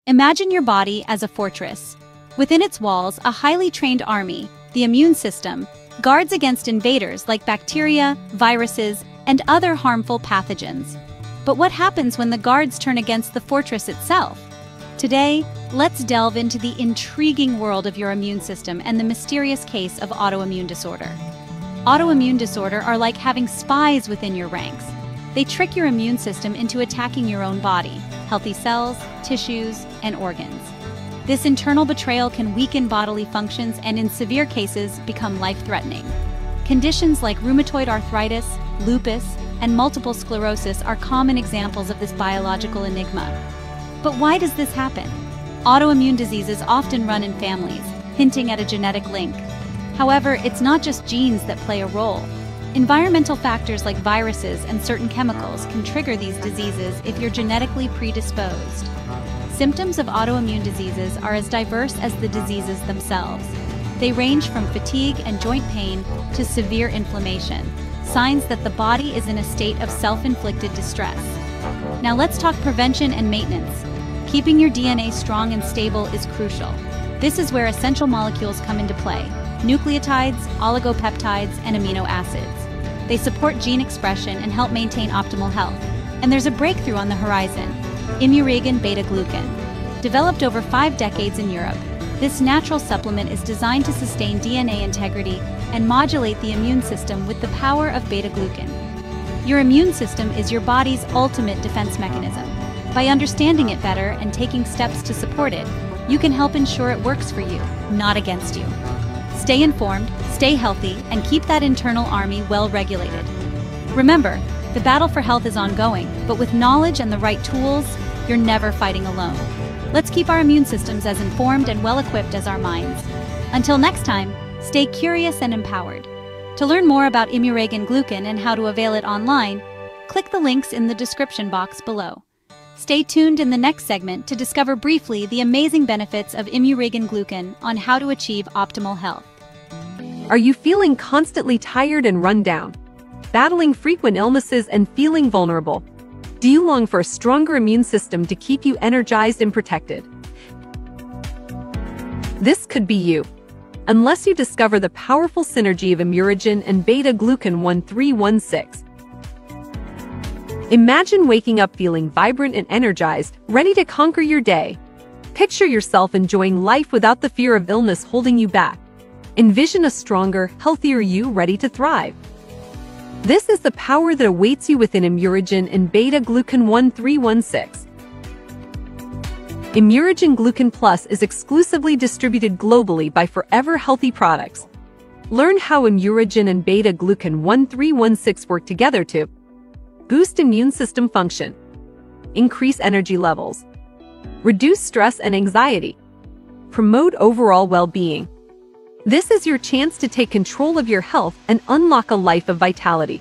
Imagine your body as a fortress. Within its walls, a highly trained army, the immune system, guards against invaders like bacteria, viruses, and other harmful pathogens. But what happens when the guards turn against the fortress itself? Today, let's delve into the intriguing world of your immune system and the mysterious case of autoimmune disorder. Autoimmune disorder are like having spies within your ranks. They trick your immune system into attacking your own body, healthy cells, tissues, and organs. This internal betrayal can weaken bodily functions and in severe cases become life-threatening. Conditions like rheumatoid arthritis, lupus, and multiple sclerosis are common examples of this biological enigma. But why does this happen? Autoimmune diseases often run in families, hinting at a genetic link. However, it's not just genes that play a role. Environmental factors like viruses and certain chemicals can trigger these diseases if you're genetically predisposed. Symptoms of autoimmune diseases are as diverse as the diseases themselves. They range from fatigue and joint pain to severe inflammation, signs that the body is in a state of self-inflicted distress. Now let's talk prevention and maintenance. Keeping your DNA strong and stable is crucial. This is where essential molecules come into play: nucleotides, oligopeptides, and amino acids. They support gene expression and help maintain optimal health. And there's a breakthrough on the horizon: immuregin beta-glucan. Developed over 5 decades in Europe, this natural supplement is designed to sustain DNA integrity and modulate the immune system with the power of beta-glucan. Your immune system is your body's ultimate defense mechanism. By understanding it better and taking steps to support it, you can help ensure it works for you, not against you. Stay informed, stay healthy, and keep that internal army well regulated. Remember, the battle for health is ongoing, but with knowledge and the right tools, you're never fighting alone. Let's keep our immune systems as informed and well-equipped as our minds. Until next time, stay curious and empowered. To learn more about immuregin glucan and how to avail it online, click the links in the description box below. Stay tuned in the next segment to discover briefly the amazing benefits of immuregin glucan on how to achieve optimal health. Are you feeling constantly tired and run down, battling frequent illnesses and feeling vulnerable? Do you long for a stronger immune system to keep you energized and protected? This could be you, unless you discover the powerful synergy of immuregin and beta-glucan 1316. Imagine waking up feeling vibrant and energized, ready to conquer your day. Picture yourself enjoying life without the fear of illness holding you back. Envision a stronger, healthier you ready to thrive. This is the power that awaits you within immuregin and beta-glucan 1316. Immuregin Glucan Plus is exclusively distributed globally by Forever Healthy Products. Learn how immuregin and beta-glucan 1316 work together to boost immune system function, increase energy levels, reduce stress and anxiety, promote overall well-being. This is your chance to take control of your health and unlock a life of vitality.